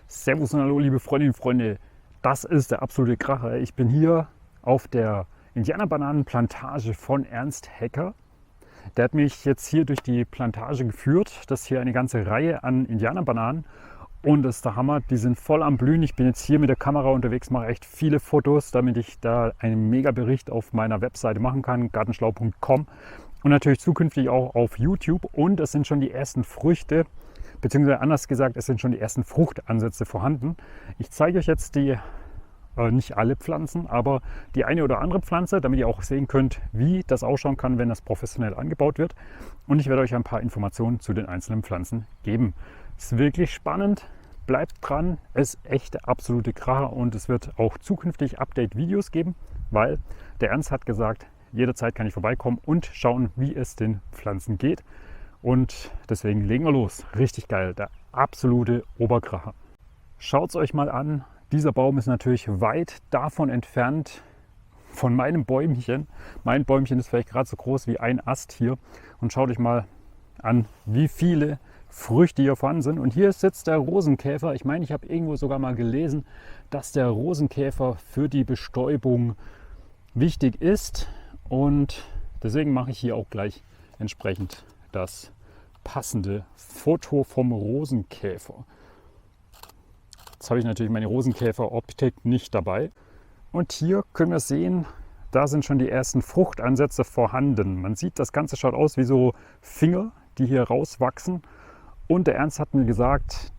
Servus und hallo liebe Freundinnen und Freunde, das ist der absolute Kracher. Ich bin hier auf der Indianerbananenplantage von Ernst Hecker. Der hat mich jetzt hier durch die Plantage geführt. Das ist hier eine ganze Reihe an Indianerbananen und das ist der Hammer. Die sind voll am Blühen. Ich bin jetzt hier mit der Kamera unterwegs, mache echt viele Fotos, damit ich da einen Mega-Bericht auf meiner Webseite machen kann, gartenschlau.com, und natürlich zukünftig auch auf YouTube. Und es sind schon die ersten Früchte, beziehungsweise anders gesagt, es sind schon die ersten Fruchtansätze vorhanden. Ich zeige euch jetzt nicht alle Pflanzen, aber die eine oder andere Pflanze, damit ihr auch sehen könnt, wie das ausschauen kann, wenn das professionell angebaut wird. Und ich werde euch ein paar Informationen zu den einzelnen Pflanzen geben. Es ist wirklich spannend, bleibt dran, es ist echt der absolute Kracher und es wird auch zukünftig Update-Videos geben, weil der Ernst hat gesagt, jederzeit kann ich vorbeikommen und schauen, wie es den Pflanzen geht. Und deswegen legen wir los. Richtig geil, der absolute Oberkracher. Schaut es euch mal an. Dieser Baum ist natürlich weit davon entfernt von meinem Bäumchen. Mein Bäumchen ist vielleicht gerade so groß wie ein Ast hier. Und schaut euch mal an, wie viele Früchte hier vorhanden sind. Und hier sitzt der Rosenkäfer. Ich meine, ich habe irgendwo sogar mal gelesen, dass der Rosenkäfer für die Bestäubung wichtig ist. Und deswegen mache ich hier auch gleich entsprechend das passende Foto vom Rosenkäfer. Jetzt habe ich natürlich meine Rosenkäfer-Optik nicht dabei. Und hier können wir sehen, da sind schon die ersten Fruchtansätze vorhanden. Man sieht, das Ganze schaut aus wie so Finger, die hier rauswachsen. Und der Ernst hat mir gesagt,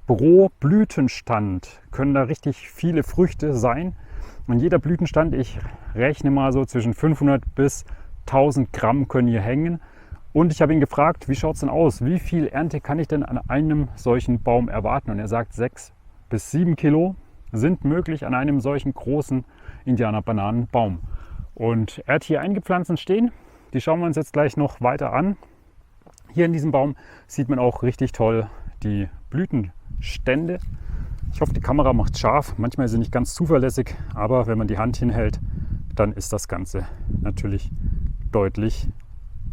pro Blütenstand können da richtig viele Früchte sein. Und jeder Blütenstand, ich rechne mal so zwischen 500 bis 1000 Gramm können hier hängen. Und ich habe ihn gefragt, wie schaut es denn aus? Wie viel Ernte kann ich denn an einem solchen Baum erwarten? Und er sagt, 6 bis 7 Kilo sind möglich an einem solchen großen Indianerbananenbaum. Und er hat hier einige Pflanzen stehen, die schauen wir uns jetzt gleich noch weiter an. Hier in diesem Baum sieht man auch richtig toll die Blütenstände. Ich hoffe, die Kamera macht es scharf. Manchmal ist sie nicht ganz zuverlässig, aber wenn man die Hand hinhält, dann ist das Ganze natürlich deutlich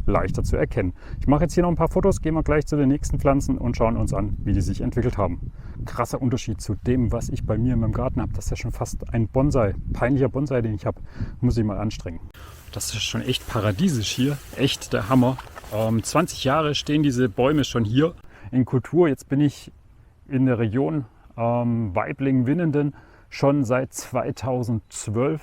leichter zu erkennen. Ich mache jetzt hier noch ein paar Fotos, gehen wir gleich zu den nächsten Pflanzen und schauen uns an, wie die sich entwickelt haben. Krasser Unterschied zu dem, was ich bei mir in meinem Garten habe. Das ist ja schon fast ein Bonsai, peinlicher Bonsai, den ich habe. Muss ich mal anstrengen. Das ist schon echt paradiesisch hier, echt der Hammer. 20 Jahre stehen diese Bäume schon hier in Kultur. Jetzt bin ich in der Region Waiblingen-Winnenden schon seit 2012.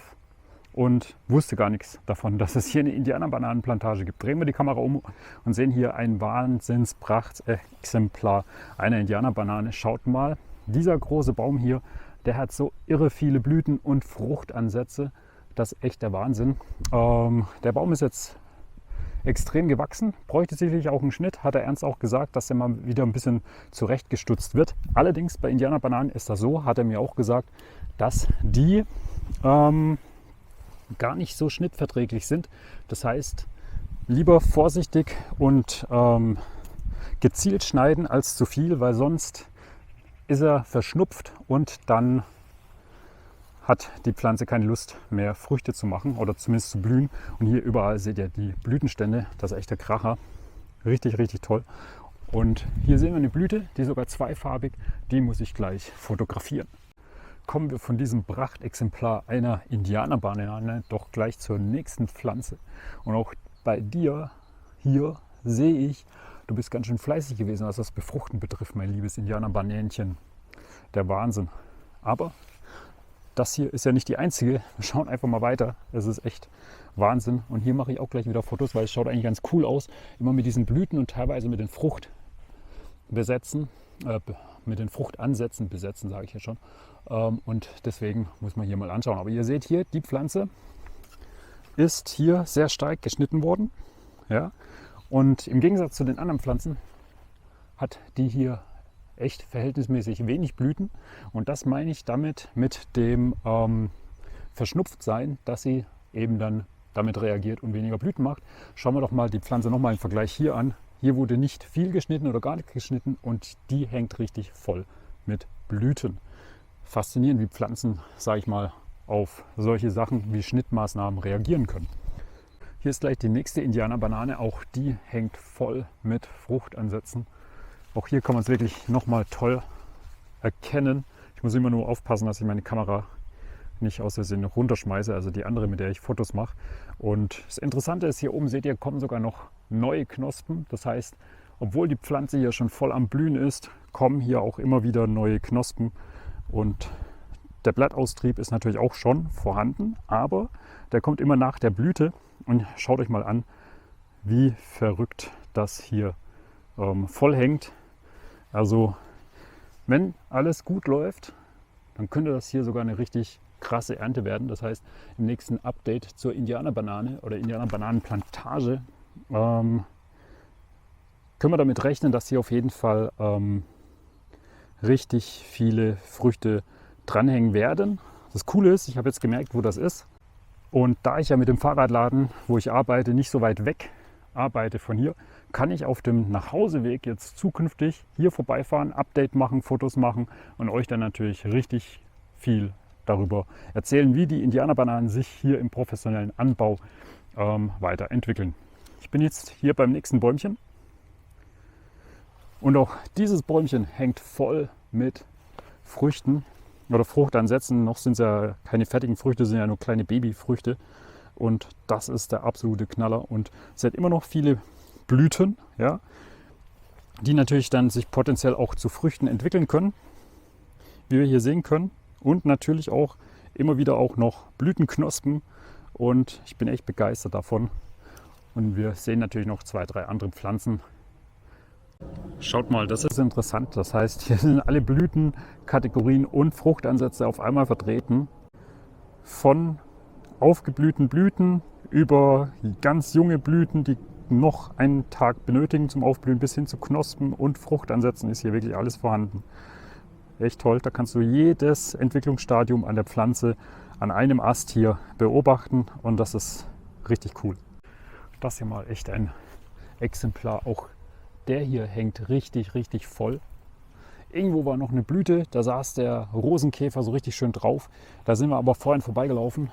Und wusste gar nichts davon, dass es hier eine Indianerbananenplantage gibt. Drehen wir die Kamera um und sehen hier ein Wahnsinnsprachtexemplar einer Indianerbanane. Schaut mal, dieser große Baum hier, der hat so irre viele Blüten und Fruchtansätze. Das ist echt der Wahnsinn. Der Baum ist jetzt extrem gewachsen, bräuchte sicherlich auch einen Schnitt, hat der Ernst auch gesagt, dass er mal wieder ein bisschen zurechtgestutzt wird. Allerdings bei Indianerbananen ist das so, hat er mir auch gesagt, dass die gar nicht so schnittverträglich sind. Das heißt, lieber vorsichtig und gezielt schneiden als zu viel, weil sonst ist er verschnupft und dann hat die Pflanze keine Lust mehr Früchte zu machen oder zumindest zu blühen. Und hier überall seht ihr die Blütenstände, das ist echt der Kracher. Richtig, richtig toll. Und hier sehen wir eine Blüte, die ist sogar zweifarbig, die muss ich gleich fotografieren. Kommen wir von diesem Prachtexemplar einer Indianerbanane doch gleich zur nächsten Pflanze. Und auch bei dir hier sehe ich, du bist ganz schön fleißig gewesen, was das Befruchten betrifft, mein liebes Indianerbanänchen. Der Wahnsinn. Aber das hier ist ja nicht die einzige. Wir schauen einfach mal weiter. Es ist echt Wahnsinn. Und hier mache ich auch gleich wieder Fotos, weil es schaut eigentlich ganz cool aus. Immer mit diesen Blüten und teilweise mit den mit den Fruchtansätzen besetzen, sage ich ja schon. Und deswegen muss man hier mal anschauen. Aber ihr seht hier, die Pflanze ist hier sehr stark geschnitten worden. Ja? Und im Gegensatz zu den anderen Pflanzen hat die hier echt verhältnismäßig wenig Blüten. Und das meine ich damit mit dem Verschnupftsein, dass sie eben dann damit reagiert und weniger Blüten macht. Schauen wir doch mal die Pflanze nochmal im Vergleich hier an. Hier wurde nicht viel geschnitten oder gar nicht geschnitten und die hängt richtig voll mit Blüten. Faszinierend, wie Pflanzen, sage ich mal, auf solche Sachen wie Schnittmaßnahmen reagieren können. Hier ist gleich die nächste Indianerbanane, auch die hängt voll mit Fruchtansätzen. Auch hier kann man es wirklich nochmal toll erkennen. Ich muss immer nur aufpassen, dass ich meine Kamera nicht aus Versehen runterschmeiße, also die andere, mit der ich Fotos mache. Und das Interessante ist, hier oben seht ihr, kommen sogar noch neue Knospen. Das heißt, obwohl die Pflanze hier schon voll am Blühen ist, kommen hier auch immer wieder neue Knospen. Und der Blattaustrieb ist natürlich auch schon vorhanden, aber der kommt immer nach der Blüte. Und schaut euch mal an, wie verrückt das hier voll hängt. Also wenn alles gut läuft, dann könnte das hier sogar eine richtig krasse Ernte werden. Das heißt, im nächsten Update zur Indianerbanane oder Indianerbananenplantage können wir damit rechnen, dass hier auf jeden Fall richtig viele Früchte dranhängen werden. Das Coole ist, ich habe jetzt gemerkt, wo das ist. Und da ich ja mit dem Fahrradladen, wo ich arbeite, nicht so weit weg arbeite von hier, kann ich auf dem Nachhauseweg jetzt zukünftig hier vorbeifahren, Update machen, Fotos machen und euch dann natürlich richtig viel darüber erzählen, wie die Indianerbananen sich hier im professionellen Anbau weiterentwickeln. Ich bin jetzt hier beim nächsten Bäumchen und auch dieses Bäumchen hängt voll mit Früchten oder Fruchtansätzen. Noch sind es ja keine fertigen Früchte, sind ja nur kleine Babyfrüchte. Und das ist der absolute Knaller. Und es hat immer noch viele Blüten, ja, die natürlich dann sich potenziell auch zu Früchten entwickeln können, wie wir hier sehen können. Und natürlich auch immer wieder auch noch Blütenknospen. Und ich bin echt begeistert davon. Und wir sehen natürlich noch 2, 3 andere Pflanzen. Schaut mal, das ist interessant. Das heißt, hier sind alle Blütenkategorien und Fruchtansätze auf einmal vertreten. Von aufgeblühten Blüten über ganz junge Blüten, die noch einen Tag benötigen zum Aufblühen, bis hin zu Knospen und Fruchtansätzen ist hier wirklich alles vorhanden. Echt toll, da kannst du jedes Entwicklungsstadium an der Pflanze an einem Ast hier beobachten und das ist richtig cool. Das hier mal echt ein Exemplar, auch der hier hängt richtig, richtig voll. Irgendwo war noch eine Blüte, da saß der Rosenkäfer so richtig schön drauf. Da sind wir aber vorhin vorbeigelaufen.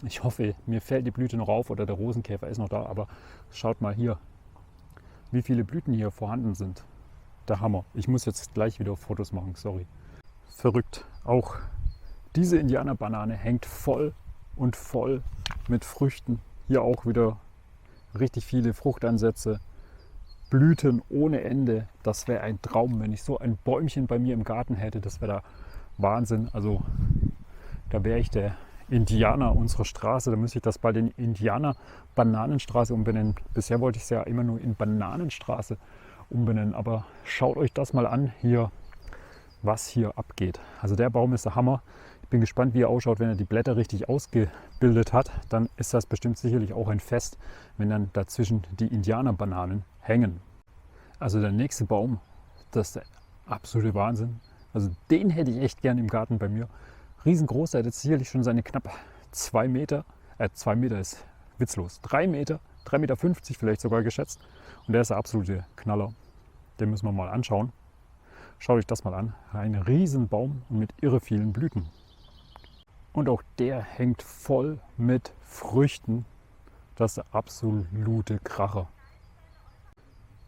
Ich hoffe, mir fällt die Blüte noch auf oder der Rosenkäfer ist noch da. Aber schaut mal hier, wie viele Blüten hier vorhanden sind. Der Hammer. Ich muss jetzt gleich wieder Fotos machen, sorry. Verrückt. Auch diese Indianerbanane hängt voll und voll mit Früchten. Hier auch wieder richtig viele Fruchtansätze. Blüten ohne Ende. Das wäre ein Traum, wenn ich so ein Bäumchen bei mir im Garten hätte. Das wäre der Wahnsinn. Also da wäre ich der Indianer unserer Straße. Da müsste ich das bald in Indianer-Bananenstraße umbenennen. Bisher wollte ich es ja immer nur in Bananenstraße umbenennen. Aber schaut euch das mal an hier, was hier abgeht. Also der Baum ist der Hammer. Ich bin gespannt, wie er ausschaut, wenn er die Blätter richtig ausgebildet hat. Dann ist das bestimmt sicherlich auch ein Fest, wenn dann dazwischen die Indianerbananen hängen. Also der nächste Baum, das ist der absolute Wahnsinn. Also den hätte ich echt gern im Garten bei mir. Riesengroß, der hat jetzt sicherlich schon seine knapp 2 Meter. 2 Meter ist witzlos. 3 Meter, 3,50 Meter vielleicht sogar geschätzt. Und der ist der absolute Knaller. Den müssen wir mal anschauen. Schaut euch das mal an. Ein Riesenbaum und mit irre vielen Blüten. Und auch der hängt voll mit Früchten. Das ist der absolute Kracher.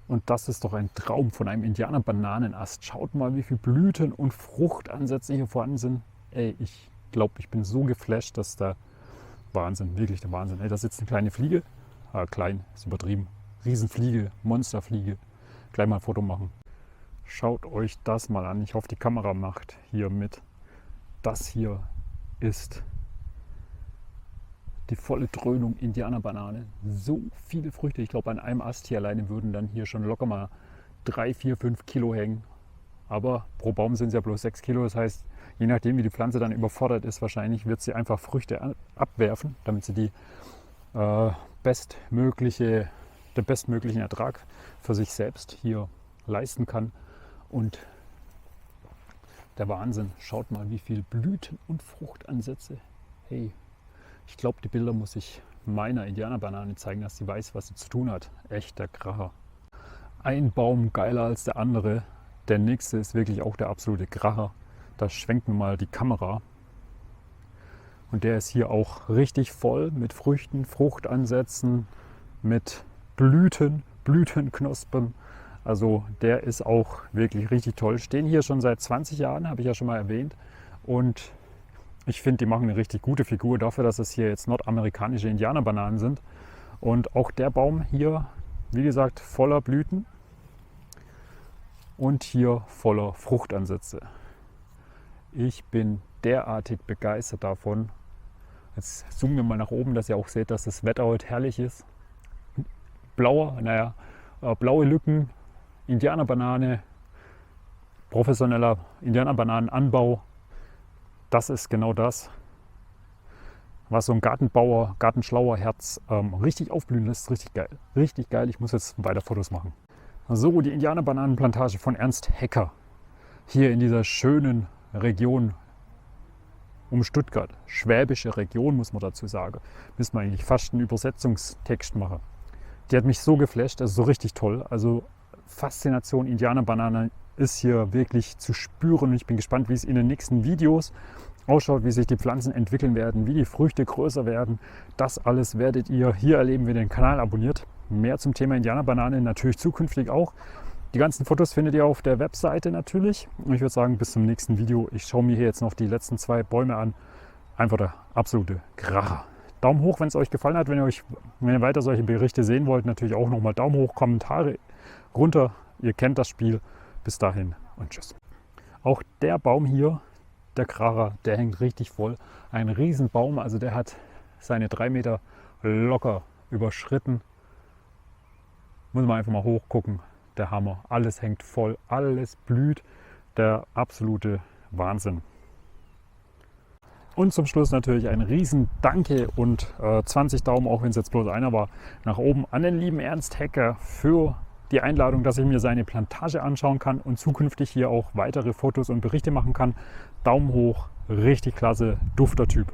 Und das ist doch ein Traum von einem Indianerbananenast. Schaut mal, wie viele Blüten und Fruchtansätze hier vorhanden sind. Ey, ich glaube, ich bin so geflasht, dass der Wahnsinn, wirklich der Wahnsinn. Ey, da sitzt eine kleine Fliege. Klein, ist übertrieben. Riesenfliege, Monsterfliege. Gleich mal ein Foto machen. Schaut euch das mal an. Ich hoffe, die Kamera macht hier mit. Das hier ist die volle Dröhnung Indianerbanane. So viele Früchte. Ich glaube, an einem Ast hier alleine würden dann hier schon locker mal 3, 4, 5 Kilo hängen. Aber pro Baum sind es ja bloß 6 Kilo. Das heißt, je nachdem, wie die Pflanze dann überfordert ist, wahrscheinlich wird sie einfach Früchte abwerfen, damit sie den bestmöglichen Ertrag für sich selbst hier leisten kann. Und der Wahnsinn. Schaut mal, wie viele Blüten und Fruchtansätze. Hey, ich glaube, die Bilder muss ich meiner Indianerbanane zeigen, dass sie weiß, was sie zu tun hat. Echter Kracher. Ein Baum geiler als der andere. Der nächste ist wirklich auch der absolute Kracher. Da schwenken wir mal die Kamera. Und der ist hier auch richtig voll mit Früchten, Fruchtansätzen, mit Blüten, Blütenknospen. Also der ist auch wirklich richtig toll. Stehen hier schon seit 20 Jahren, habe ich ja schon mal erwähnt. Und ich finde, die machen eine richtig gute Figur dafür, dass es hier jetzt nordamerikanische Indianerbananen sind. Und auch der Baum hier, wie gesagt, voller Blüten und hier voller Fruchtansätze. Ich bin derartig begeistert davon. Jetzt zoomen wir mal nach oben, dass ihr auch seht, dass das Wetter heute herrlich ist. Blaue Lücken, Indianerbanane, professioneller Indianerbananenanbau. Das ist genau das, was so ein Gartenbauer, Gartenschlauer Herz richtig aufblühen lässt. Richtig geil. Richtig geil. Ich muss jetzt weiter Fotos machen. So, die Indianerbananenplantage von Ernst Hecker. Hier in dieser schönen Region um Stuttgart. Schwäbische Region, muss man dazu sagen. Müssen wir eigentlich fast einen Übersetzungstext machen. Die hat mich so geflasht, also so richtig toll. Also Faszination Indianerbanane ist hier wirklich zu spüren. Und ich bin gespannt, wie es in den nächsten Videos ausschaut, wie sich die Pflanzen entwickeln werden, wie die Früchte größer werden. Das alles werdet ihr hier erleben, wenn ihr den Kanal abonniert. Mehr zum Thema Indianerbanane natürlich zukünftig auch. Die ganzen Fotos findet ihr auf der Webseite natürlich. Und ich würde sagen, bis zum nächsten Video. Ich schaue mir hier jetzt noch die letzten 2 Bäume an. Einfach der absolute Kracher. Daumen hoch, wenn es euch gefallen hat. Wenn ihr weiter solche Berichte sehen wollt, natürlich auch nochmal Daumen hoch, Kommentare runter. Ihr kennt das Spiel. Bis dahin und tschüss. Auch der Baum hier, der Kracher, der hängt richtig voll. Ein Riesenbaum, also der hat seine 3 Meter locker überschritten. Muss man einfach mal hochgucken. Der Hammer. Alles hängt voll, alles blüht. Der absolute Wahnsinn. Und zum Schluss natürlich ein riesen Danke und 20 Daumen, auch wenn es jetzt bloß einer war, nach oben an den lieben Ernst Hecker für die Einladung, dass ich mir seine Plantage anschauen kann und zukünftig hier auch weitere Fotos und Berichte machen kann. Daumen hoch, richtig klasse, dufter Typ.